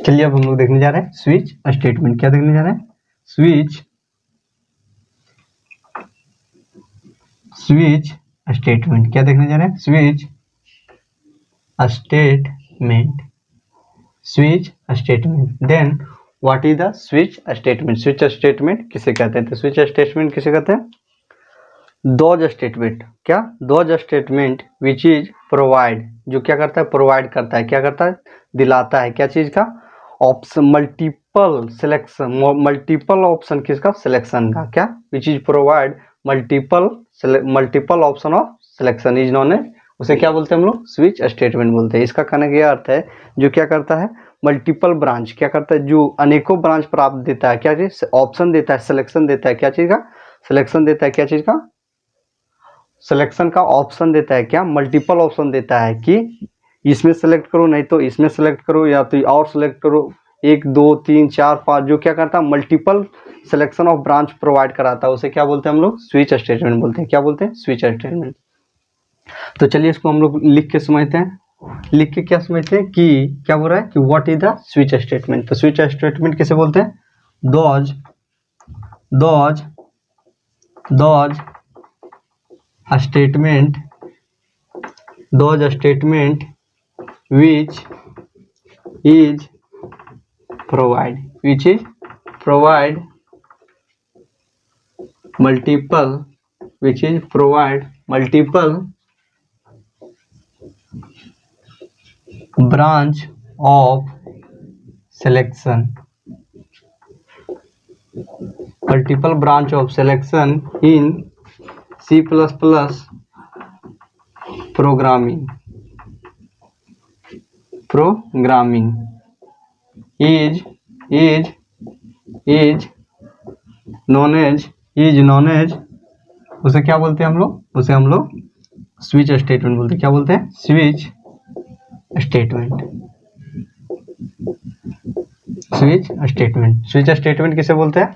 चलिए अब हम लोग देखने जा रहे हैं स्विच स्टेटमेंट। क्या देखने जा रहे हैं? Switch statement. क्या देखने जा रहे हैं? Switch statement. Switch statement. Then what is the switch statement? Switch statement किसे कहते हैं? तो स्विच स्टेटमेंट किसे कहते हैं? Those statement. क्या? Those statement which is provide, जो क्या करता है? प्रोवाइड करता है। क्या करता है? दिलाता है। क्या चीज का? Option, multiple selection, multiple option किसका? सिलेक्शन का। क्या? Which is provide multiple option of selection is known as, उसे क्या बोलते हैं हम लोग? स्विच स्टेटमेंट बोलते हैं। इसका कहने का अर्थ है जो क्या करता है? Multiple branch. क्या करता है? जो अनेकों ब्रांच प्राप्त देता है। क्या चीज? ऑप्शन देता है, सिलेक्शन देता है। क्या चीज का? सिलेक्शन देता है। क्या चीज का? सिलेक्शन का ऑप्शन देता है। क्या? मल्टीपल ऑप्शन देता है कि इसमें सेलेक्ट करो, नहीं तो इसमें सेलेक्ट करो, या तो और सेलेक्ट करो, 1 2 3 4 5, जो क्या करता है? Multiple selection of branch provide कराता है। उसे क्या बोलते हैं हम लोग? स्विच स्टेटमेंट बोलते हैं। क्या बोलते हैं? Switch statement. तो चलिए इसको हम लोग लिख के समझते हैं। लिख के क्या समझते हैं कि क्या बोल रहा है कि what is the switch statement? तो स्विच स्टेटमेंट किसे बोलते हैं? Those statement, those statement which is provide multiple, which is provide multiple branch of selection, multiple branch of selection in C++ programming is known as, उसे क्या बोलते हैं हम लोग? उसे हम लोग स्विच स्टेटमेंट बोलते हैं। क्या बोलते हैं? Switch statement. Switch statement. Switch statement किसे बोलते हैं?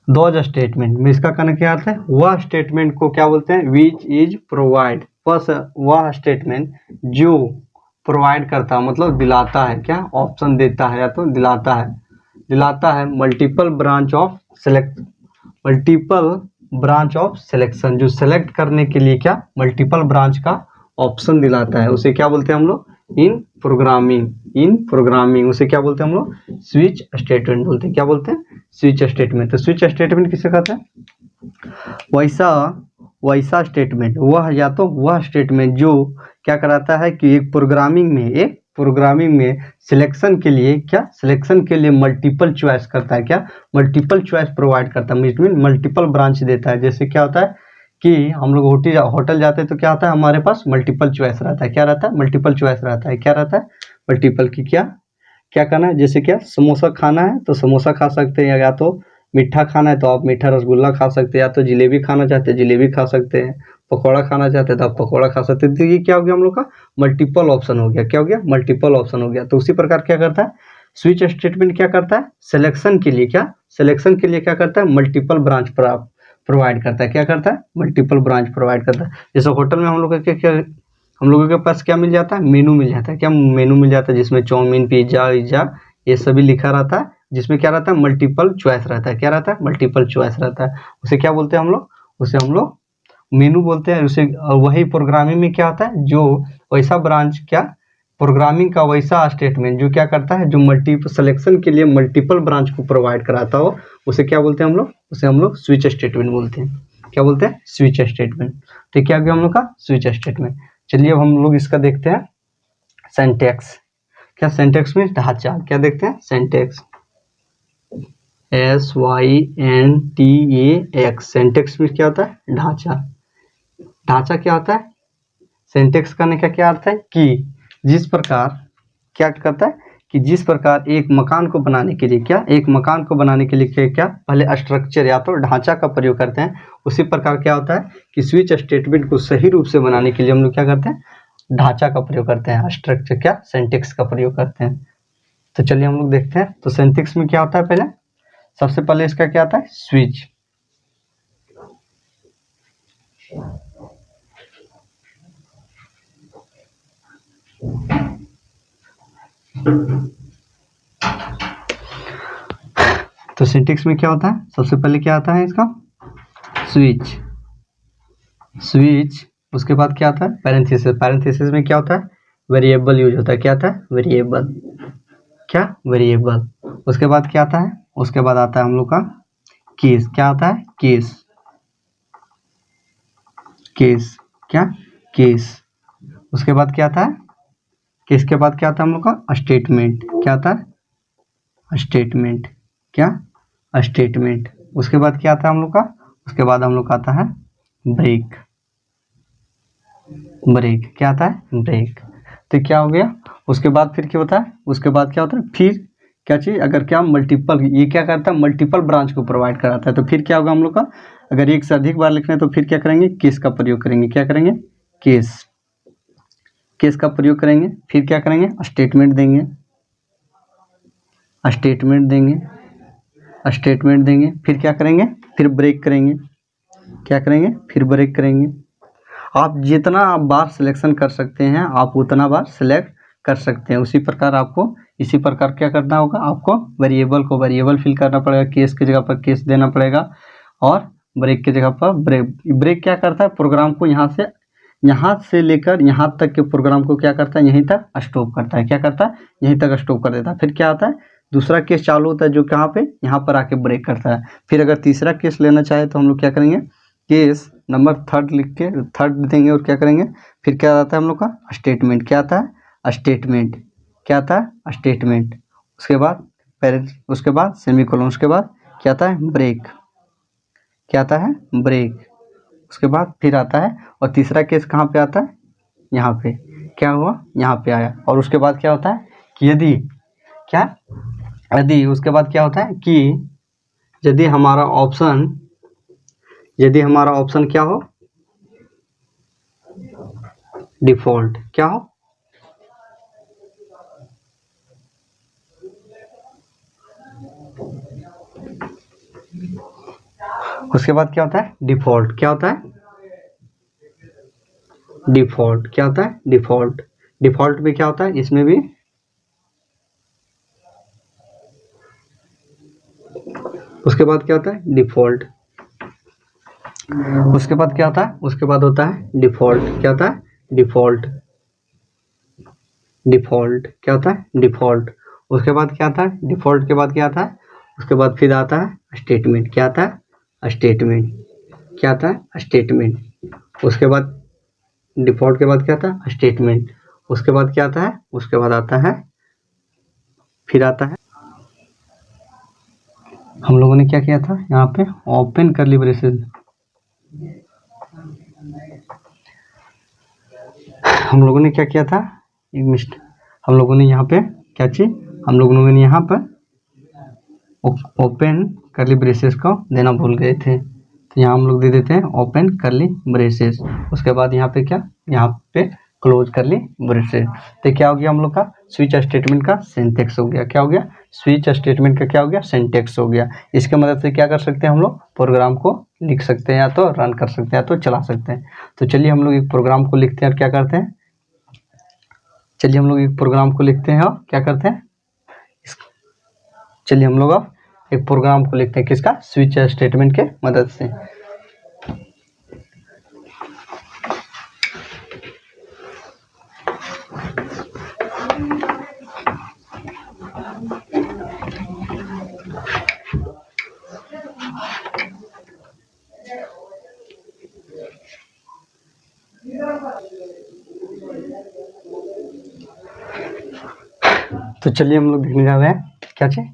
दोज स्टेटमेंट में इसका कहने क्या अर्थ है? वह स्टेटमेंट को क्या बोलते हैं? विच इज प्रोवाइड, वह स्टेटमेंट जो प्रोवाइड करता है, मतलब दिलाता है। क्या? ऑप्शन देता है या तो दिलाता है मल्टीपल ब्रांच ऑफ सिलेक्शन, जो सेलेक्ट करने के लिए क्या? मल्टीपल ब्रांच का ऑप्शन दिलाता है। उसे क्या बोलते हैं हम लोग? इन प्रोग्रामिंग उसे क्या बोलते हैं हम लोग? स्विच स्टेटमेंट बोलते हैं। क्या बोलते हैं? Switch statement. तो स्विच स्टेटमेंट किसे कहते हैं? वैसा स्टेटमेंट, वह स्टेटमेंट जो क्या कराता है कि एक प्रोग्रामिंग में सिलेक्शन के लिए क्या? सिलेक्शन के लिए मल्टीपल चॉइस करता है। क्या? मल्टीपल चॉइस प्रोवाइड करता है, मीन मल्टीपल ब्रांच देता है। जैसे क्या होता है कि हम लोग होटल जाते हैं तो क्या होता है? हमारे पास मल्टीपल चॉइस रहता है। क्या रहता है? मल्टीपल चॉइस रहता है। क्या रहता है? मल्टीपल की क्या करना है? जैसे क्या? समोसा खाना है तो समोसा खा सकते हैं, या तो मीठा खाना है तो आप मीठा रसगुल्ला खा सकते हैं, या तो जलेबी खाना चाहते हैं जलेबी खा सकते हैं, पकौड़ा खाना चाहते हैं तो आप पकौड़ा खा सकते हैं। तो ये क्या हो गया हम लोग का? मल्टीपल ऑप्शन हो गया। क्या हो गया? मल्टीपल ऑप्शन हो गया। तो उसी प्रकार क्या करता है? स्विच स्टेटमेंट क्या करता है? सिलेक्शन के लिए क्या करता है? मल्टीपल ब्रांच प्रोवाइड करता है। क्या करता है? मल्टीपल ब्रांच प्रोवाइड करता है। जैसे होटल में हम लोगों के पास क्या मिल जाता है? मेनू मिल जाता है। क्या? मेनू मिल जाता है, जिसमें चाउमीन, पिज्जा ये सभी लिखा रहता है, जिसमें क्या रहता है? मल्टीपल चॉइस रहता है। क्या रहता है? मल्टीपल चॉइस रहता है। उसे क्या बोलते हैं हम लोग? उसे हम लोग मेनू बोलते हैं। उसे वही प्रोग्रामिंग में क्या होता है? जो वैसा ब्रांच, क्या? प्रोग्रामिंग का वैसा स्टेटमेंट जो क्या करता है? जो मल्टीपल सिलेक्शन के लिए मल्टीपल ब्रांच को प्रोवाइड कराता हो, उसे क्या बोलते हैं हम लोग? उसे हम लोग स्विच स्टेटमेंट बोलते हैं। क्या बोलते हैं? Switch statement. तो क्या गया हम लोग का? Switch statement. चलिए अब हम लोग इसका देखते हैं सिंटैक्स। क्या? सिंटैक्स में ढांचा। क्या देखते हैं? Syntax, SYNTAX। सिंटैक्स में क्या होता है? ढांचा क्या होता है? सिंटैक्स करने का क्या अर्थ है कि जिस प्रकार क्या करता है कि जिस प्रकार एक मकान को बनाने के लिए क्या पहले स्ट्रक्चर या तो ढांचा का प्रयोग करते हैं, उसी प्रकार क्या होता है कि स्विच स्टेटमेंट को सही रूप से बनाने के लिए हम लोग क्या करते हैं? ढांचा का प्रयोग करते हैं, स्ट्रक्चर क्या? सिंटैक्स का प्रयोग करते हैं। तो चलिए हम लोग देखते हैं। तो सिंटैक्स में क्या होता है? पहले सबसे पहले इसका क्या आता है? स्विच। सिंटेक्स में क्या होता है, सबसे पहले क्या आता है इसका, स्विच, उसके बाद क्या आता है, पैरेंथेसिस में क्या होता है, वेरिएबल यूज होता है, क्या आता है, वेरिएबल, उसके बाद क्या आता है, उसके बाद आता है हम लोग का केस, क्या आता है, केस, उसके बाद क्या आता है, केस के बाद क्या आता है हम लोग का स्टेटमेंट, क्या आता है, स्टेटमेंट, उसके बाद क्या आता है हम लोग का, उसके बाद हम लोग का आता है ब्रेक, क्या आता है, ब्रेक। तो क्या हो गया, उसके बाद फिर क्या होता है, उसके बाद क्या होता है, फिर क्या चीज़, अगर क्या मल्टीपल, ये क्या करता है, मल्टीपल ब्रांच को प्रोवाइड कराता है, तो फिर क्या होगा हम लोग का, अगर एक से अधिक बार लिखना है तो फिर क्या करेंगे, केस का प्रयोग करेंगे, क्या करेंगे, केस का प्रयोग करेंगे, फिर क्या करेंगे, स्टेटमेंट देंगे, फिर क्या करेंगे, फिर ब्रेक करेंगे, क्या करेंगे, फिर ब्रेक करेंगे। आप जितना बार सिलेक्शन कर सकते हैं आप उतना बार सिलेक्ट कर सकते हैं। उसी प्रकार आपको इसी प्रकार क्या करना होगा, आपको वेरिएबल फिल करना पड़ेगा, केस की जगह पर केस देना पड़ेगा और ब्रेक की जगह पर ब्रेक क्या करता है, प्रोग्राम को यहाँ से लेकर यहाँ तक के प्रोग्राम को क्या करता है, यहीं तक स्टॉप करता है, क्या करता है, यहीं तक स्टॉप कर देता है। फिर क्या आता है, दूसरा केस चालू होता है जो कहाँ पे, यहाँ पर आके ब्रेक करता है। फिर अगर तीसरा केस लेना चाहे तो हम लोग क्या करेंगे, केस नंबर थर्ड लिख के थर्ड देंगे और क्या करेंगे, फिर क्या आता है हम लोग का स्टेटमेंट, क्या आता है, स्टेटमेंट, उसके बाद सेमीकोलन, उसके बाद क्या आता है, ब्रेक, उसके बाद फिर आता है, और तीसरा केस कहाँ पे आता है, यहाँ पे, क्या हुआ, यहाँ पे आया। और उसके बाद क्या होता है कि यदि उसके बाद क्या होता है कि यदि हमारा ऑप्शन क्या हो, डिफॉल्ट, क्या हो, उसके बाद क्या होता है, डिफॉल्ट, क्या होता है, डिफॉल्ट में क्या होता है, इसमें भी उसके बाद क्या होता है, डिफॉल्ट, उसके बाद क्या होता है, उसके बाद होता है डिफॉल्ट, क्या होता है, डिफॉल्ट, क्या होता है, डिफॉल्ट, उसके बाद क्या आता है, डिफॉल्ट के बाद क्या आता है, उसके बाद फिर आता है स्टेटमेंट, क्या आता है, स्टेटमेंट, उसके बाद डिफॉल्ट के बाद क्या आता है, स्टेटमेंट, उसके बाद क्या आता है, उसके बाद आता है, फिर आता है, हम लोगों ने क्या किया था यहाँ पे, ओपन कर्ली ब्रेसेस, हम लोगों ने क्या किया था, हम लोगों ने यहाँ पे क्या चीज, हम लोगों ने यहाँ पर ओपन कर्ली ब्रेसेस को देना भूल गए थे, तो यहाँ हम लोग दे देते हैं ओपन कर्ली ब्रेसेस, उसके बाद यहाँ पे क्या, यहाँ पे क्लोज कर्ली ब्रेसेस। तो क्या हो गया हम लोग का स्विच स्टेटमेंट का सिंटेक्स हो गया, क्या हो गया, स्विच स्टेटमेंट का क्या हो गया, सिंटेक्स हो गया। इसके मदद से क्या कर सकते हैं हम लोग, प्रोग्राम को लिख सकते हैं, या तो रन कर सकते हैं, या तो चला सकते हैं। तो चलिए हम लोग एक प्रोग्राम को लिखते हैं और क्या करते हैं, चलिए हम लोग एक प्रोग्राम को लिखते हैं और क्या करते हैं, चलिए हम लोग अब एक प्रोग्राम को लिखते हैं, किसका, स्विच स्टेटमेंट के मदद से। तो चलिए हम लोग देखने जा रहे हैं क्या चीज,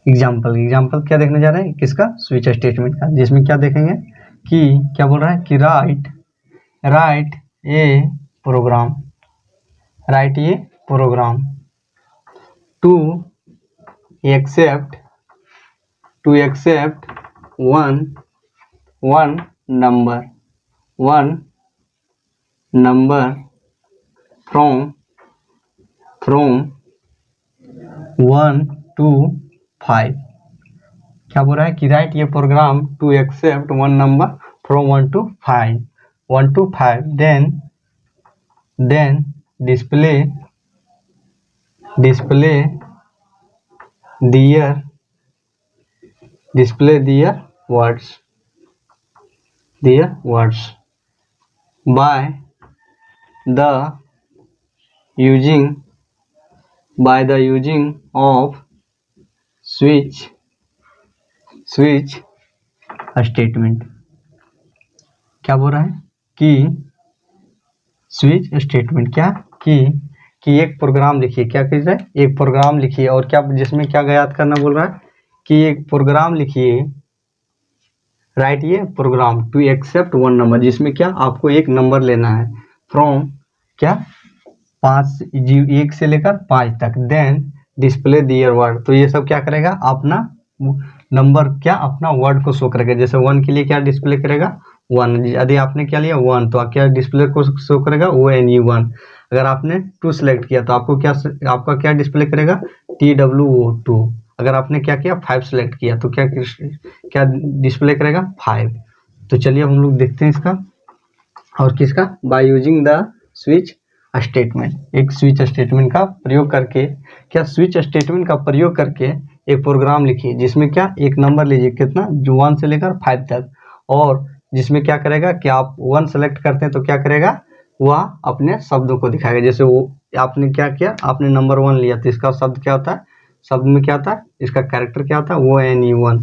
एग्जाम्पल क्या देखने जा रहे हैं, किसका, स्विच स्टेटमेंट का, जिसमें क्या देखेंगे कि क्या बोल रहा है कि write a program to accept one number from 1 to 5, क्या बोल रहा है कि राइट ये program to accept one number from 1 to 5, then display their display their words by the using of switch statement। क्या बोल रहा है कि स्विच स्टेटमेंट क्या कि एक प्रोग्राम लिखिए, क्या कीजिए, एक प्रोग्राम लिखिए, और क्या जिसमें क्या याद करना बोल रहा है कि एक प्रोग्राम लिखिए, राइट ये program to accept one number, जिसमें क्या आपको एक नंबर लेना है फ्रॉम क्या 1 से लेकर 5 तक, देन डिस्प्ले दियर वर्ड। तो ये सब क्या करेगा, अपना नंबर क्या अपना वर्ड को शो करेगा। जैसे 1 के लिए क्या डिस्प्ले करेगा 1, यदि आपने क्या लिया 1 तो क्या डिस्प्ले को शो करेगा ONE1। अगर आपने 2 सेलेक्ट किया तो आपका क्या डिस्प्ले करेगा TWO2। अगर आपने क्या किया 5 सेलेक्ट किया तो क्या डिस्प्ले करेगा 5। तो चलिए हम लोग देखते हैं इसका और किसका, by using the switch statement. एक स्विच स्टेटमेंट का प्रयोग करके, क्या स्विच स्टेटमेंट का प्रयोग करके एक प्रोग्राम लिखिए जिसमें क्या एक नंबर लीजिए, कितना जो 1 से लेकर 5 तक, और जिसमें क्या करेगा कि आप 1 सेलेक्ट करते हैं तो क्या करेगा वह अपने शब्दों को दिखाएगा। जैसे वो आपने क्या किया, आपने नंबर 1 लिया तो इसका शब्द क्या होता है, शब्द में क्या होता है, इसका कैरेक्टर क्या होता है ONE1।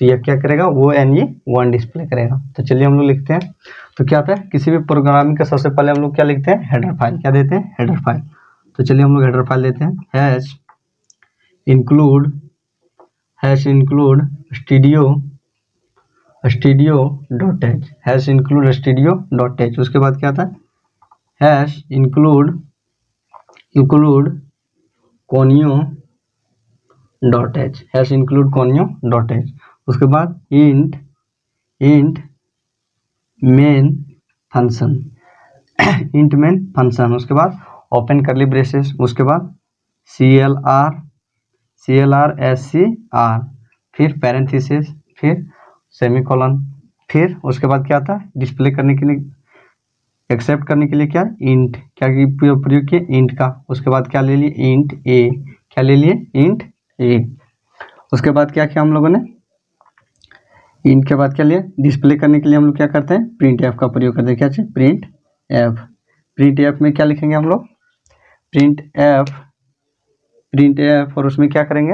तो यह क्या करेगा ONE1 डिस्प्ले करेगा। तो चलिए हम लोग लिखते हैं। तो क्या होता है, किसी भी प्रोग्रामिंग का सबसे पहले हम लोग क्या लिखते हैं, हेडर फाइल। क्या देते हैं, हेडर फाइल। तो चलिए हम लोग हेडर फाइल देते हैं, hash include studio.h, hash include studio.h। उसके बाद क्या आता है, hash include conio.h, hash include conio.h। उसके बाद इंट मेन फंक्शन उसके बाद ओपन करली ब्रेसेस, उसके बाद CLR SCR, फिर पैरेंथेसिस, फिर सेमीकोलन, फिर उसके बाद क्या आता है डिस्प्ले करने के लिए, एक्सेप्ट करने के लिए क्या इंट, क्या प्रयोग किए इंट का। उसके बाद क्या ले लिए इंट ए, क्या ले लिए इंट ए। उसके बाद क्या किया हम लोगों ने, इंट के बाद क्या लिया, डिस्प्ले करने के लिए हम लोग क्या करते हैं प्रिंट एफ का प्रयोग करते हैं। क्या चाहिए प्रिंट एफ में क्या लिखेंगे हम लोग प्रिंट एफ, और उसमें क्या करेंगे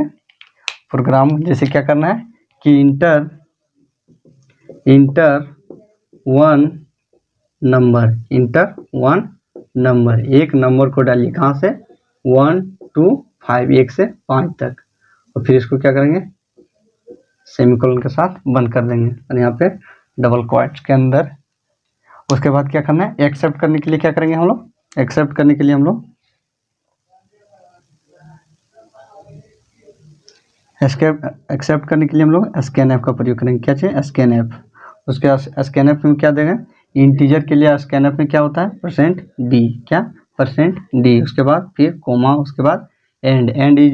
प्रोग्राम, जैसे क्या करना है कि इंटर वन नंबर, एक नंबर को डालिए, कहाँ से 1 to 5, 1 से 5 तक, और फिर इसको क्या करेंगे सेमीकोलन के साथ बंद कर देंगे, और यहाँ पे डबल क्वाट्स के अंदर। उसके बाद क्या करना है, एक्सेप्ट करने के लिए क्या करेंगे हम लोग, एक्सेप्ट करने के लिए हम लोग एक्सेप्ट करने के लिए हम लोग स्कैन का प्रयोग करेंगे। क्या चाहिए स्कैन। उसके बाद स्कैन में क्या देंगे, इंटीजर के लिए स्कैन में क्या होता है %d, क्या %d। उसके बाद फिर कोमा, उसके बाद एंड इज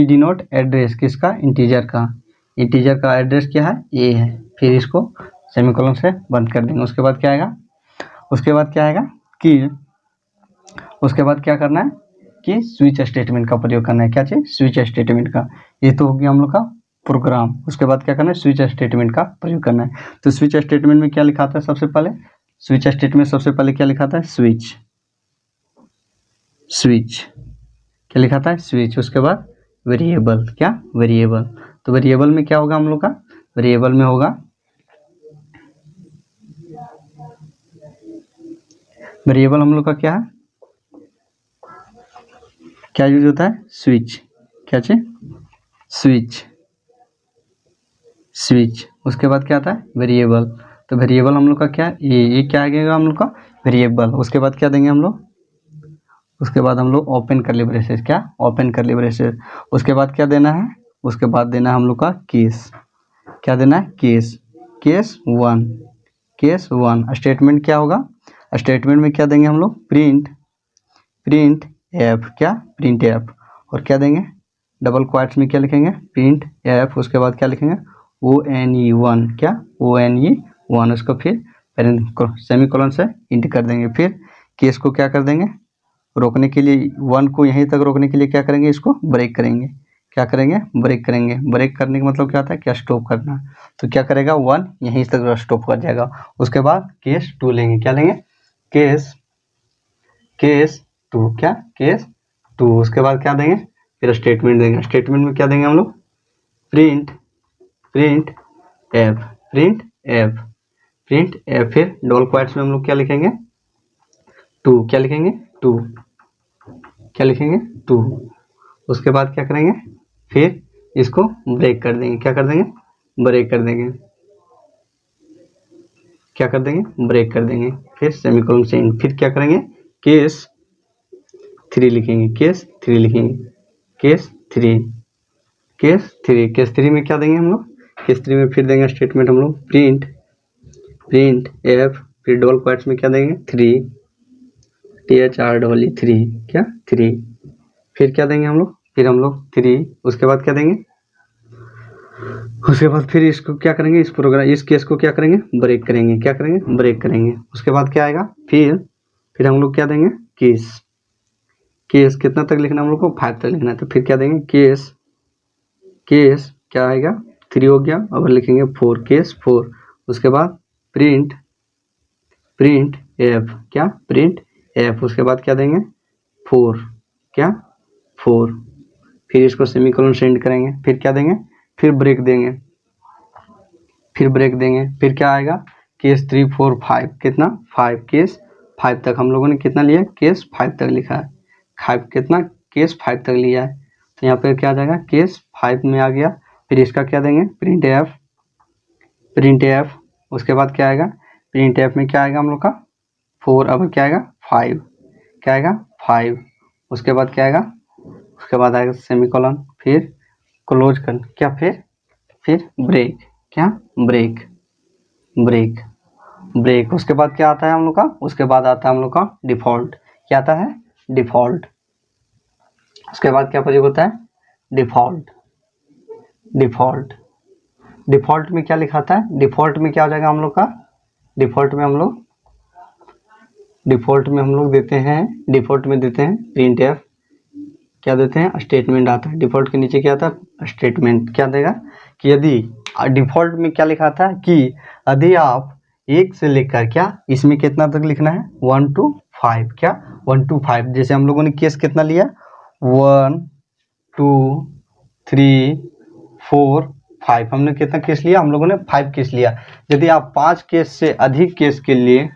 डिनोट एड्रेस किसका इंटीजर का एड्रेस क्या है ए है, फिर इसको सेमीकोलन से बंद कर देंगे। उसके बाद क्या आएगा कि उसके बाद क्या करना है कि स्विच स्टेटमेंट का प्रयोग करना है। क्या चाहिए स्विच स्टेटमेंट का, ये तो हो गया हम लोग का प्रोग्राम। उसके बाद क्या करना है स्विच स्टेटमेंट का प्रयोग करना है। तो स्विच स्टेटमेंट में क्या लिखा था, सबसे पहले स्विच स्टेटमेंट सबसे पहले क्या लिखा था स्विच, क्या लिखा था स्विच। उसके बाद वेरिएबल, क्या वेरिएबल। तो वेरिएबल में क्या होगा हम लोग का, वेरिएबल में होगा वेरिएबल हम लोग का क्या है, क्या यूज होता है स्विच, क्या चाहिए स्विच। उसके बाद क्या आता है वेरिएबल। तो वेरिएबल हम लोग का क्या, ये क्या आएगा हम लोग का वेरिएबल। उसके बाद क्या देंगे हम लोग, उसके बाद हम लोग ओपन करली ब्रेसेस, क्या ओपन करली ब्रेसेस। उसके बाद क्या देना है, उसके बाद देना है हम लोग का केस, क्या देना है केस 1। स्टेटमेंट क्या होगा, स्टेटमेंट में क्या देंगे हम लोग प्रिंट एफ, क्या प्रिंट एफ, और क्या देंगे डबल क्वाट्स में क्या लिखेंगे प्रिंट एफ। उसके बाद क्या लिखेंगे ONE1, क्या ONE1। उसको फिर सेमीकोलन से इंट कर देंगे। फिर केस को क्या कर देंगे रोकने के लिए, 1 को यहीं तक रोकने के लिए क्या करेंगे, इसको ब्रेक करेंगे। क्या करेंगे, ब्रेक करेंगे। ब्रेक करने का मतलब क्या होता है, क्या स्टॉप करना। तो क्या करेगा, 1 यहीं तक स्टॉप कर जाएगा। उसके बाद केस 2 लेंगे, क्या लेंगे, केस 2, क्या केस 2। उसके बाद क्या देंगे, फिर स्टेटमेंट देंगे। स्टेटमेंट में क्या देंगे हम लोग, प्रिंट एफ, फिर डबल क्वोट्स में हम लोग क्या लिखेंगे, 2, क्या लिखेंगे, 2, क्या लिखेंगे, 2। उसके बाद क्या करेंगे, फिर इसको ब्रेक कर देंगे, क्या कर देंगे, ब्रेक कर देंगे, क्या कर देंगे, ब्रेक कर देंगे। फिर सेमीकोलन से एंड, फिर क्या करेंगे, केस 3 लिखेंगे, केस 3 लिखेंगे, केस 3, केस 3 में क्या देंगे हम लोग, केस 3 में फिर देंगे स्टेटमेंट हम लोग, प्रिंट एफ, फिर डबल क्वोट्स में क्या देंगे, 3, THR 3, क्या 3। फिर क्या देंगे हम लोग, फिर हम लोग 3। उसके बाद क्या देंगे, उसके बाद फिर इसको क्या करेंगे, इस प्रोग्राम, इस केस को क्या करेंगे, ब्रेक करेंगे, क्या करेंगे, ब्रेक करेंगे। उसके बाद क्या आएगा, फिर हम लोग क्या देंगे, केस कितना तक लिखना हम लोग को, 5 तक लिखना है। तो फिर क्या देंगे, केस क्या आएगा, 3 हो गया। अब लिखेंगे 4, केस 4। उसके बाद प्रिंट एफ, क्या प्रिंट एफ। उसके बाद क्या देंगे, 4, क्या 4। फिर इसको सेमीकोलन से एंड करेंगे। फिर क्या देंगे, फिर ब्रेक देंगे, फिर क्या आएगा, केस 3, 4, 5, कितना 5, केस 5 तक हम लोगों ने कितना लिया, केस 5 तक लिखा है, 5 कितना, केस 5 तक लिया है। तो यहाँ पर क्या आ जाएगा, केस 5 में आ गया। फिर इसका क्या देंगे, प्रिंट एफ। उसके बाद क्या आएगा, प्रिंट एफ में क्या आएगा हम लोग का, 4। अब क्या आएगा, 5, क्या आएगा, 5। उसके बाद क्या आएगा, उसके बाद आएगा सेमीकोलन, फिर क्लोज कर, क्या फिर ब्रेक, क्या ब्रेक। उसके बाद क्या आता है हम लोग का, उसके बाद आता है हम लोग का डिफॉल्ट। क्या आता है, डिफॉल्ट। उसके बाद क्या प्रयोग होता है, डिफॉल्ट में क्या लिखा था, डिफॉल्ट में क्या हो जाएगा हम लोग का, डिफॉल्ट में हम लोग देते हैं प्रिंट एफ, क्या देते हैं, स्टेटमेंट आता है। डिफॉल्ट के नीचे क्या आता है, स्टेटमेंट। क्या देगा कि यदि डिफॉल्ट में क्या लिखा था कि यदि आप 1 से लेकर, क्या इसमें कितना तक लिखना है, 1 to 5, क्या 1 to 5। जैसे हम लोगों ने केस कितना लिया, 1 2 3 4 5, हमने कितना केस लिया, हम लोगों ने 5 केस लिया। यदि आप 5 केस से अधिक केस के लिए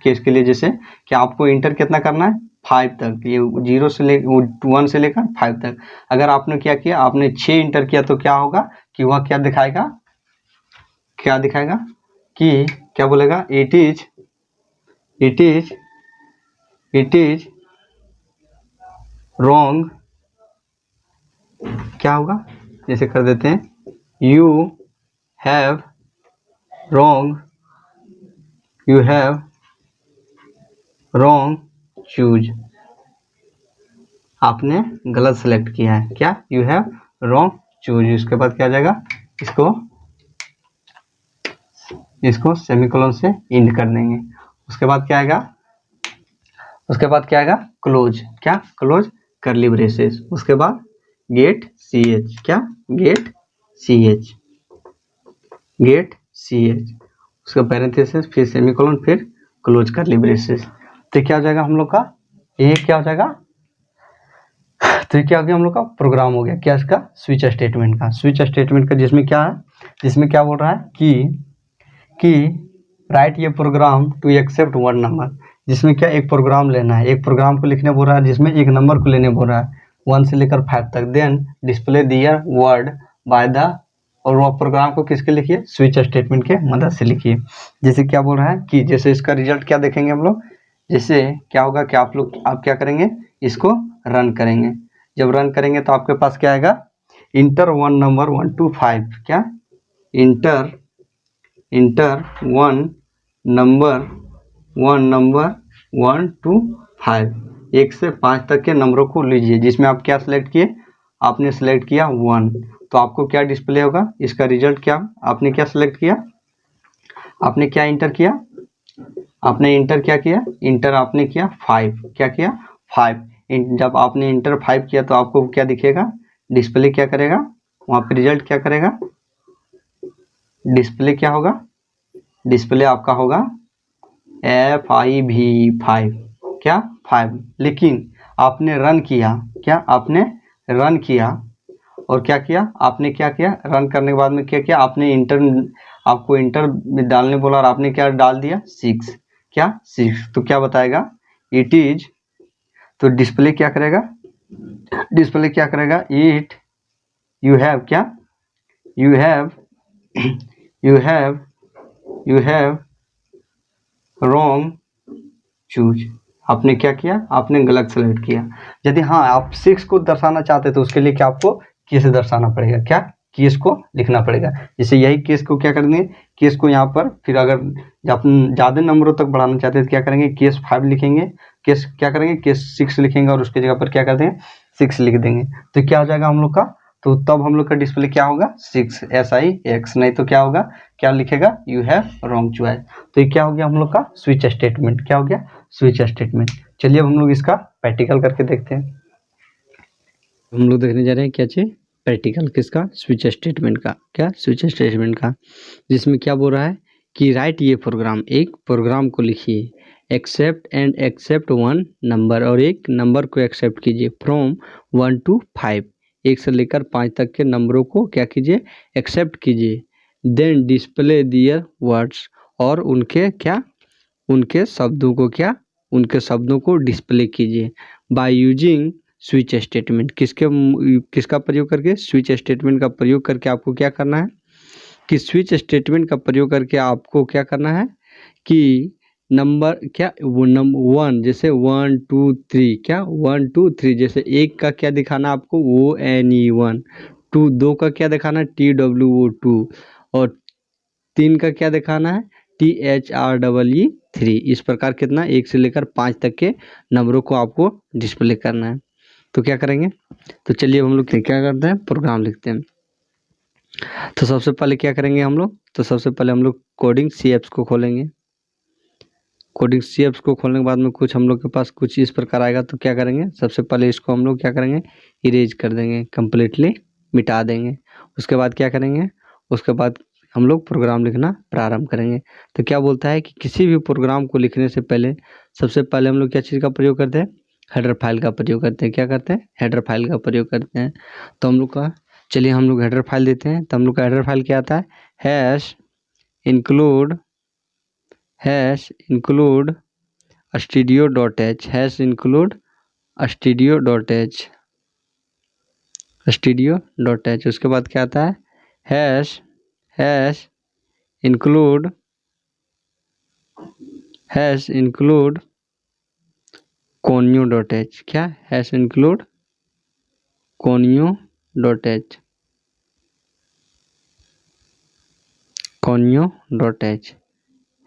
जैसे कि आपको इंटर कितना करना है, 5 तक, ये 1 से लेकर 5 तक। अगर आपने क्या किया, आपने 6 इंटर किया तो क्या होगा कि वह क्या दिखाएगा, कि क्या बोलेगा, इट इज रॉन्ग, क्या होगा, जैसे कर देते हैं, यू हैव रॉन्ग चूज, आपने गलत सेलेक्ट किया है, क्या यू हैव रॉन्ग चूज। उसके बाद क्या आ जाएगा, इसको सेमीकोलन से एंड कर देंगे। उसके बाद क्या आएगा, क्लोज, क्या क्लोज करली ब्रेसेस। उसके बाद गेट ch, क्या गेट ch। उसका पैरेंथेसिस, फिर सेमीकोलन, फिर क्लोज करली ब्रेसेस। तो क्या हो जाएगा हम लोग का, ये क्या हो जाएगा, तो ये क्या हो गया हम लोग का प्रोग्राम हो गया, क्या इसका, स्विच स्टेटमेंट का, जिसमें क्या बोल रहा है कि राइट ये प्रोग्राम टू एक्सेप्ट 1 नंबर, जिसमें क्या एक प्रोग्राम लेना है, एक प्रोग्राम को लिखने बोल रहा है, जिसमें एक नंबर को लेने बोल रहा है 1 से लेकर 5 तक। Then display their word by the, और वह प्रोग्राम को किसके लिखिए, स्विच स्टेटमेंट के मदद से लिखिए। जैसे क्या बोल रहा है कि जैसे इसका रिजल्ट क्या देखेंगे हम लोग, जैसे क्या होगा कि आप क्या करेंगे, इसको रन करेंगे। जब रन करेंगे तो आपके पास क्या आएगा, इंटर 1 नंबर 1 to 5, क्या इंटर 1 नंबर 1 to 5, 1 से 5 तक के नंबरों को लीजिए, जिसमें आप क्या सिलेक्ट किए, आपने सिलेक्ट किया 1, तो आपको क्या डिस्प्ले होगा, इसका रिजल्ट क्या, आपने क्या सिलेक्ट किया, आपने क्या इंटर किया, आपने इंटर क्या किया, इंटर आपने किया 5, क्या किया 5। जब आपने इंटर 5 किया तो आपको क्या दिखेगा, डिस्प्ले क्या करेगा वहाँ पे रिजल्ट क्या करेगा, डिस्प्ले क्या होगा, डिस्प्ले आपका होगा FIV5, क्या 5। लेकिन आपने रन किया, क्या आपने रन किया और क्या किया, आपने क्या किया, रन करने के बाद में क्या किया आपने, आपको इंटर डालने बोला और आपने क्या डाल दिया 6, क्या 6, तो क्या बताएगा इट इज, तो डिस्प्ले क्या करेगा, डिस्प्ले क्या करेगा इट, यू हैव क्या, you have you have you have wrong choose, आपने क्या किया, आपने गलत सेलेक्ट किया। यदि हाँ आप 6 को दर्शाना चाहते तो उसके लिए क्या आपको केस दर्शाना पड़ेगा, क्या केस को लिखना पड़ेगा। जैसे यही केस को क्या करेंगे, केस को यहाँ पर फिर अगर ज़्यादा नंबरों तक बढ़ाना चाहते हैं तो क्या करेंगे, केस 5 लिखेंगे, केस क्या करेंगे, केस 6 लिखेंगे और उसके जगह पर क्या कर देंगे 6 लिख देंगे, तो क्या हो जाएगा हम लोग का, तो तब हम लोग का डिस्प्ले क्या होगा 6 SIX, नहीं तो क्या होगा, क्या लिखेगा यू हैव रॉन्ग चॉइस। तो ये क्या हो गया हम लोग का स्विच स्टेटमेंट, क्या हो गया स्विच स्टेटमेंट। चलिए अब हम लोग इसका प्रैक्टिकल करके देखते हैं। हम लोग देखने जा रहे हैं क्या चीज, प्रैक्टिकल किसका, स्विच स्टेटमेंट का, क्या स्विच स्टेटमेंट का, जिसमें क्या बोल रहा है कि राइट ये प्रोग्राम, एक प्रोग्राम को लिखिए, एक्सेप्ट वन नंबर, और एक नंबर को एक्सेप्ट कीजिए, फ्रॉम 1 to 5, 1 से लेकर 5 तक के नंबरों को क्या कीजिए एक्सेप्ट कीजिए, देन डिस्प्ले दियर वर्ड्स, और उनके क्या, उनके शब्दों को क्या, उनके शब्दों को डिस्प्ले कीजिए, बाय यूजिंग स्विच स्टेटमेंट, किसका प्रयोग करके, स्विच स्टेटमेंट का प्रयोग करके आपको क्या करना है कि स्विच स्टेटमेंट का प्रयोग करके आपको क्या करना है कि नंबर क्या, वो नंबर 1 जैसे 1 2 3, क्या 1 2 3, जैसे 1 का क्या दिखाना आपको ONE1, 2 का क्या दिखाना TWO2, और 3 का क्या दिखाना है THREE3। इस प्रकार कितना 1 से लेकर 5 तक के नंबरों को आपको डिस्प्ले करना है। तो क्या करेंगे, तो चलिए हम लोग क्या करते हैं, प्रोग्राम लिखते हैं। तो सबसे पहले क्या करेंगे हम लोग, तो सबसे पहले हम लोग कोडिंग CFs को खोलेंगे, कोडिंग CFs को खोलने के बाद में कुछ हम लोग के पास कुछ इस प्रकार आएगा। तो क्या करेंगे, सबसे पहले इसको हम लोग क्या करेंगे इरेज कर देंगे, कंप्लीटली मिटा देंगे। उसके बाद क्या करेंगे, उसके बाद हम लोग प्रोग्राम लिखना प्रारंभ करेंगे। तो क्या बोलता है कि किसी भी प्रोग्राम को लिखने से पहले सबसे पहले हम लोग क्या चीज़ का प्रयोग करते हैं, हेडर फाइल का प्रयोग करते हैं। क्या करते हैं, हेडर फाइल का प्रयोग करते हैं। तो हम लोग का चलिए हम लोग हेडर फाइल देते हैं। तो हम लोग का हेडर फाइल क्या आता है, hash include studio.h, hash include studio.h। उसके बाद क्या आता है, हैश इंक्लूड connew.h, क्या hash include connew.h,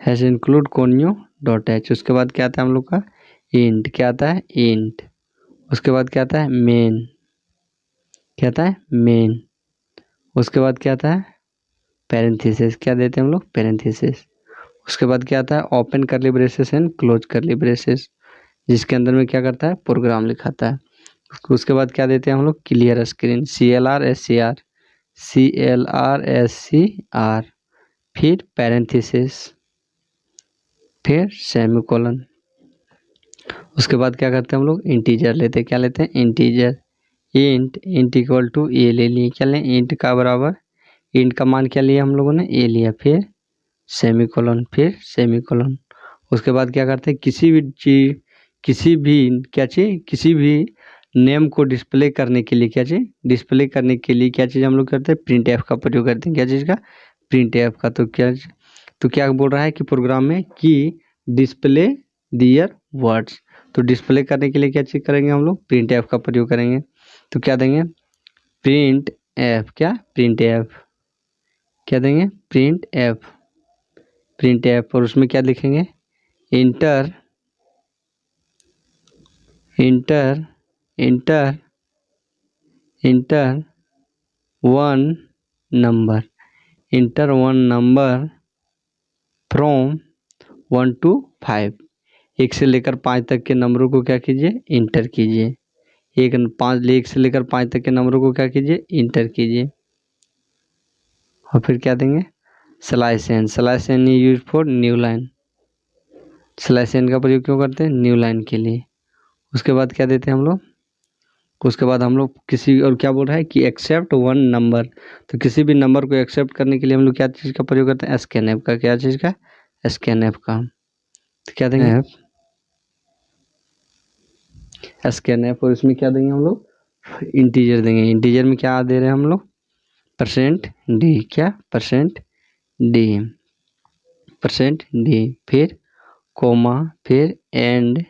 hash include connew.h। उसके बाद क्या आता है हम लोग का इंट, क्या आता है इंट। उसके बाद क्या आता है मेन, क्या आता है मेन। उसके बाद क्या आता है पैरेंथेसिस, क्या देते हैं हम लोग पैरेंथेसिस। उसके बाद क्या आता है ओपन करली ब्रेसेस एंड क्लोज करली ब्रेसेस, जिसके अंदर में क्या करता है प्रोग्राम लिखाता है। उसके बाद क्या देते हैं हम लोग क्लियर स्क्रीन, CLR SCR, फिर पैरेंथेसिस, फिर सेमीकोलन। उसके बाद क्या करते हैं हम लोग इंटीजर लेते हैं, क्या लेते हैं इंटीजर, इंट इक्वल टू ए ले लिए, क्या लें इंट का बराबर, इंट का मान क्या लिया हम लोगों ने ए लिया, फिर सेमीकोलन। उसके बाद क्या करते हैं किसी भी नेम को डिस्प्ले करने के लिए क्या चीज़ हम लोग करते हैं प्रिंट एफ का प्रयोग करते हैं। क्या चीज़ का, प्रिंट एफ का। तो क्या बोल रहा है कि प्रोग्राम में कि डिस्प्ले दियर वर्ड्स, तो डिस्प्ले करने के लिए क्या चीज़ करेंगे हम लोग प्रिंट एफ का प्रयोग करेंगे। तो क्या देंगे प्रिंट एफ, क्या देंगे प्रिंट एफ, और उसमें क्या लिखेंगे इंटर 1 नंबर फ्रॉम 1 to 5, 1 से लेकर 5 तक के नंबरों को क्या कीजिए इंटर कीजिए, 1 से लेकर 5 तक के नंबरों को क्या कीजिए इंटर कीजिए। और फिर क्या देंगे slash n use for new line. Slash n का प्रयोग क्यों करते हैं न्यू लाइन के लिए। उसके बाद क्या देते हैं हम लोग, उसके बाद हम लोग किसी और क्या बोल रहा है कि एक्सेप्ट वन नंबर, तो किसी भी नंबर को एक्सेप्ट करने के लिए हम लोग क्या चीज़ का प्रयोग करते हैं स्कैनएफ का। क्या चीज़ का स्कैनएफ का। तो क्या देंगे स्कैनएफ और इसमें क्या देंगे हम लोग इंटीजर देंगे। इंटीजर में क्या दे रहे हैं हम लोग %d। क्या %d फिर कोमा फिर and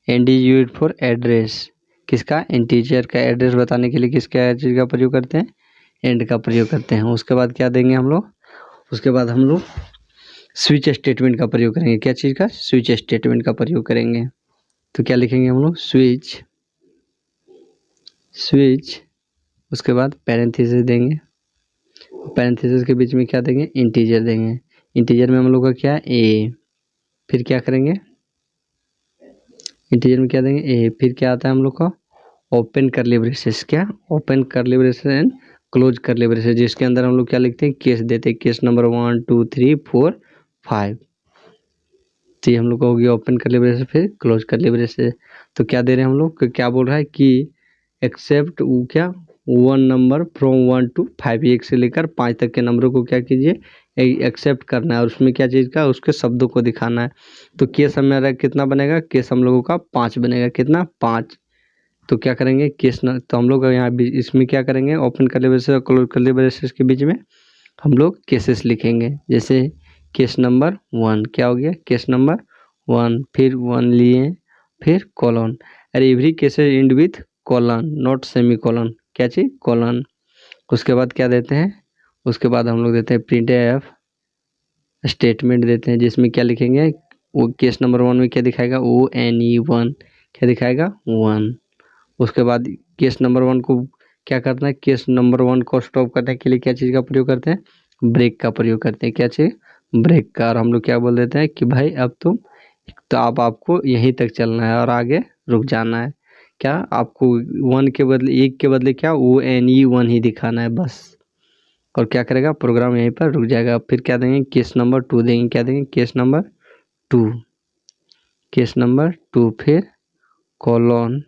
is used for address. किसका इंटीजर का एड्रेस बताने के लिए किसका चीज़ का प्रयोग करते हैं एंड का प्रयोग करते हैं। उसके बाद क्या देंगे हम लोग, उसके बाद हम लोग स्विच स्टेटमेंट का प्रयोग करेंगे। क्या चीज़ का स्विच स्टेटमेंट का प्रयोग करेंगे। तो क्या लिखेंगे हम लोग स्विच, उसके बाद पैरेंथेसिस देंगे, पैरेंथेसिस के बीच में क्या देंगे इंटीजर देंगे। इंटीजर में हम लोग का क्या ए, फिर क्या करेंगे इंटीजर में क्या देंगे ए, फिर क्या आता है हम लोग का ओपन करली ब्रेसेस। क्या ओपन करली ब्रेसेस एंड क्लोज करली ब्रेसेस, जिसके अंदर हम लोग क्या लिखते हैं केस देते हैं, केस नंबर 1 2 3 4 5। तो ये हम लोग का हो गया ओपन करली ब्रेसेस फिर क्लोज करली ब्रेसेस। तो क्या दे रहे हैं हम लोग, क्या बोल रहा है कि एक्सेप्ट क्या वन नंबर फ्रॉम 1 to 5, 1 से लेकर 5 तक के नंबरों को क्या कीजिए एक्सेप्ट करना है और उसमें क्या चीज़ का उसके शब्दों को दिखाना है। तो केस हमारा कितना बनेगा, केस हम लोगों का 5 बनेगा। कितना 5। तो क्या करेंगे केस न, तो हम लोग यहाँ इसमें क्या करेंगे ओपन करली ब्रेसेस और क्लोज करली ब्रेसेस के बीच में हम लोग केसेस लिखेंगे। जैसे केस नंबर 1 क्या हो गया केस नंबर 1, फिर 1 लिए फिर कॉलन, अरे every cases and with colon not semi colon. क्या चीज़ कॉलन। उसके बाद क्या देते हैं, उसके बाद हम लोग देते हैं प्रिंट एफ स्टेटमेंट देते हैं, जिसमें क्या लिखेंगे वो केस नंबर 1 में क्या दिखाएगा ONE1, क्या दिखाएगा 1। उसके बाद केस नंबर 1 को क्या करना है, केस नंबर 1 को स्टॉप करने के लिए क्या चीज़ का प्रयोग करते हैं ब्रेक का प्रयोग करते हैं। क्या चीज़ ब्रेक का। और हम लोग क्या बोल देते हैं कि भाई अब तुम तो आपको यहीं तक चलना है और आगे रुक जाना है। क्या आपको 1 के बदले 1 के बदले क्या ONE1 ही दिखाना है बस। और क्या करेगा प्रोग्राम यहीं पर रुक जाएगा। फिर क्या देंगे केस नंबर 2 देंगे। क्या देंगे केस नंबर 2 फिर कॉलन,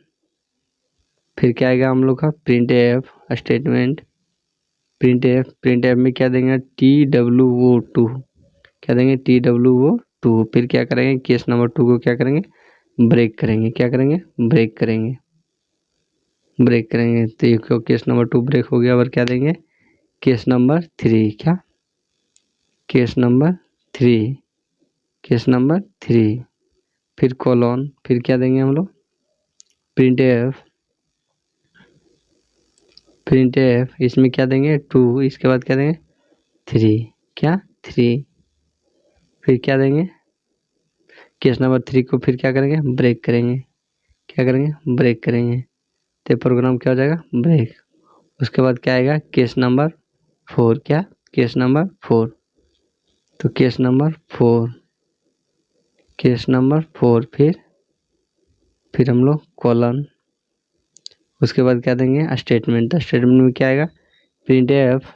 फिर क्या आएगा हम लोग का print F statement. Print F में क्या देंगे TWO2, क्या देंगे TWO2। फिर क्या करेंगे केस नंबर 2 को क्या करेंगे ब्रेक करेंगे। क्या करेंगे ब्रेक करेंगे। तो ये केस नंबर 2 ब्रेक हो गया। और क्या देंगे केस नंबर 3। क्या केस नंबर 3 फिर कॉलन, फिर क्या देंगे हम लोग प्रिंट एफ इसमें क्या देंगे 2, इसके बाद क्या देंगे 3। क्या 3 फिर क्या देंगे केस नंबर 3 को फिर क्या करेंगे ब्रेक करेंगे। क्या करेंगे ब्रेक करेंगे। तो प्रोग्राम क्या हो जाएगा ब्रेक। उसके बाद क्या आएगा केस नंबर 4। क्या केस नंबर 4। तो केस नंबर 4 फिर हम लोग कॉलन, उसके बाद क्या देंगे स्टेटमेंट। स्टेटमेंट में क्या आएगा प्रिंट एफ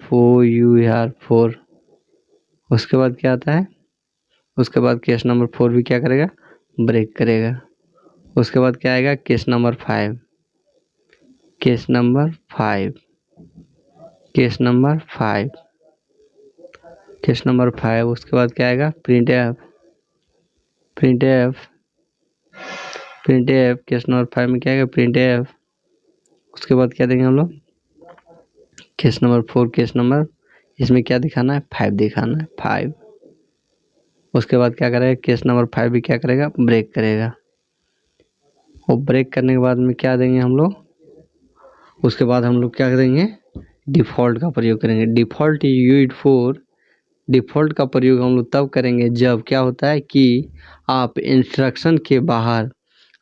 FOUR4। उसके बाद क्या आता है, उसके बाद केस नंबर 4 भी क्या करेगा ब्रेक करेगा। उसके बाद क्या आएगा केस नंबर 5 उसके बाद क्या आएगा प्रिंट एफ केस नंबर 5 में क्या आएगा प्रिंट एफ। उसके बाद क्या देंगे हम लोग केस नंबर 4 इसमें क्या दिखाना है 5 दिखाना है 5। उसके बाद क्या करेगा केस नंबर 5 भी क्या करेगा ब्रेक करेगा। और ब्रेक करने के बाद में क्या देंगे हम लोग, उसके बाद हम लोग क्या करेंगे डिफ़ॉल्ट का प्रयोग करेंगे। डिफ़ॉल्ट का प्रयोग हम लोग तब करेंगे जब क्या होता है कि आप इंस्ट्रक्शन के बाहर,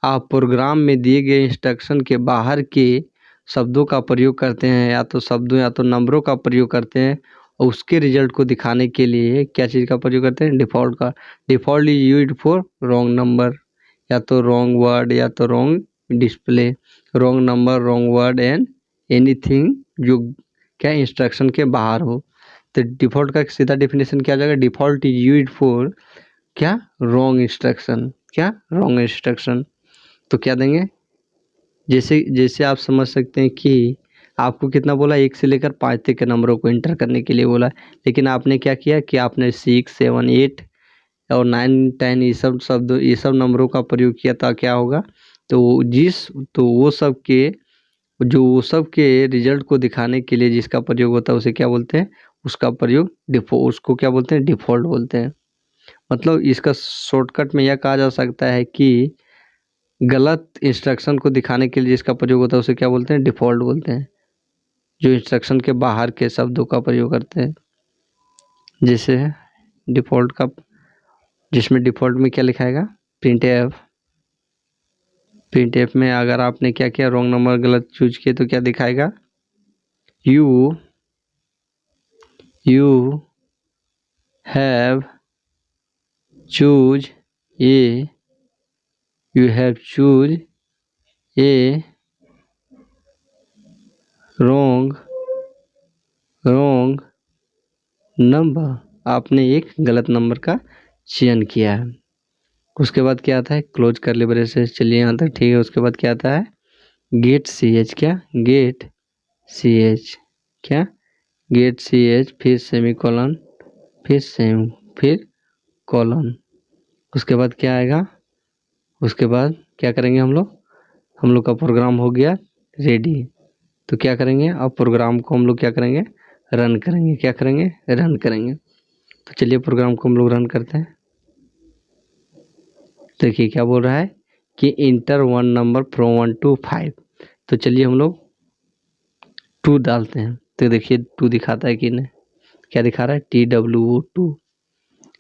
आप प्रोग्राम में दिए गए इंस्ट्रक्शन के बाहर के शब्दों का प्रयोग करते हैं, या तो शब्दों या तो नंबरों का प्रयोग करते हैं, और उसके रिजल्ट को दिखाने के लिए क्या चीज़ का प्रयोग करते हैं डिफ़ॉल्ट का। Default is used for wrong number, या तो रॉन्ग वर्ड, या तो wrong display, wrong number, wrong word and anything जो क्या इंस्ट्रक्शन के बाहर हो। तो डिफ़ॉल्ट का सीधा डेफिनेशन क्या आ जाएगा, डिफ़ॉल्ट इज यूज्ड फॉर क्या, रॉन्ग इंस्ट्रक्शन, क्या रॉन्ग इंस्ट्रक्शन। तो क्या देंगे, जैसे जैसे आप समझ सकते हैं कि आपको कितना बोला, 1 से लेकर 5 तक के नंबरों को एंटर करने के लिए बोला, लेकिन आपने क्या किया कि आपने 6, 7, 8 और 9, 10 ये सब नंबरों का प्रयोग किया था। क्या होगा, तो वो सब के रिजल्ट को दिखाने के लिए जिसका प्रयोग होता है उसे क्या बोलते हैं, उसको क्या बोलते हैं, डिफ़ॉल्ट बोलते हैं। मतलब इसका शॉर्टकट में यह कहा जा सकता है कि गलत इंस्ट्रक्शन को दिखाने के लिए जिसका प्रयोग होता है उसे क्या बोलते हैं, डिफ़ॉल्ट बोलते हैं। जो इंस्ट्रक्शन के बाहर के शब्दों का प्रयोग करते हैं, जैसे जिसमें डिफ़ॉल्ट में क्या लिखाएगा, प्रिंट एफ में अगर आपने क्या किया, रॉन्ग नंबर गलत चूज किए तो क्या दिखाएगा, you have choose a wrong number, आपने एक गलत नंबर का चयन किया है। उसके बाद क्या आता है, क्लोज करली ब्रेसेस। चलिए यहाँ तक ठीक है। उसके बाद क्या आता है, गेट सी एच, फिर सेमीकोलन, फिर कॉलन। उसके बाद क्या आएगा, उसके बाद क्या करेंगे हम लोग का प्रोग्राम हो गया रेडी। तो क्या करेंगे, अब प्रोग्राम को हम लोग क्या करेंगे, रन करेंगे। तो चलिए प्रोग्राम को हम लोग रन करते हैं। देखिए क्या बोल रहा है कि इंटर 1 नंबर फ्रॉम 1 to 5। तो चलिए हम लोग 2 डालते हैं। तो देखिए 2 दिखाता है कि नहीं, क्या दिखा रहा है, TWO2।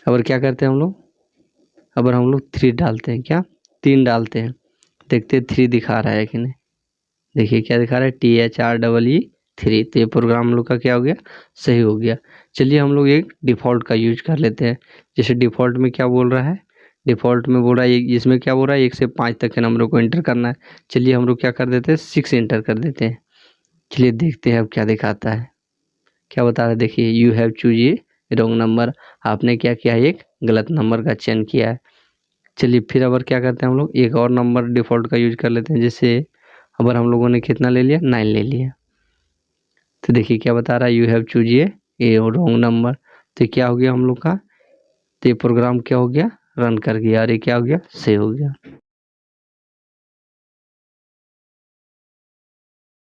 अगर क्या करते हैं हम लोग 3 डालते हैं, क्या 3 डालते हैं, देखते हैं 3 दिखा रहा है कि नहीं। देखिए क्या दिखा रहा है, THREE3। तो ये प्रोग्राम हम लोग का क्या हो गया, सही हो गया। चलिए हम लोग एक डिफ़ॉल्ट का यूज कर लेते हैं। जैसे डिफ़ॉल्ट में क्या बोल रहा है, डिफ़ॉल्ट में बोल रहा है, इसमें क्या बोल रहा है, 1 से 5 तक के नंबरों को एंटर करना है। चलिए हम लोग क्या कर देते हैं, 6 एंटर कर देते हैं। चलिए देखते हैं अब क्या दिखाता है, क्या बता रहा है। देखिए you have choose a wrong number, आपने क्या किया, एक गलत नंबर का चयन किया है। चलिए फिर अगर क्या करते हैं हम लोग, एक और नंबर डिफ़ॉल्ट का यूज कर लेते हैं। जैसे अगर हम लोगों ने कितना ले लिया, 9 ले लिया। तो देखिए क्या बता रहा है, you have choose a wrong number. तो क्या हो गया हम लोग का, तो ये प्रोग्राम क्या हो गया, रन कर गया और ये क्या हो गया, सेव हो गया।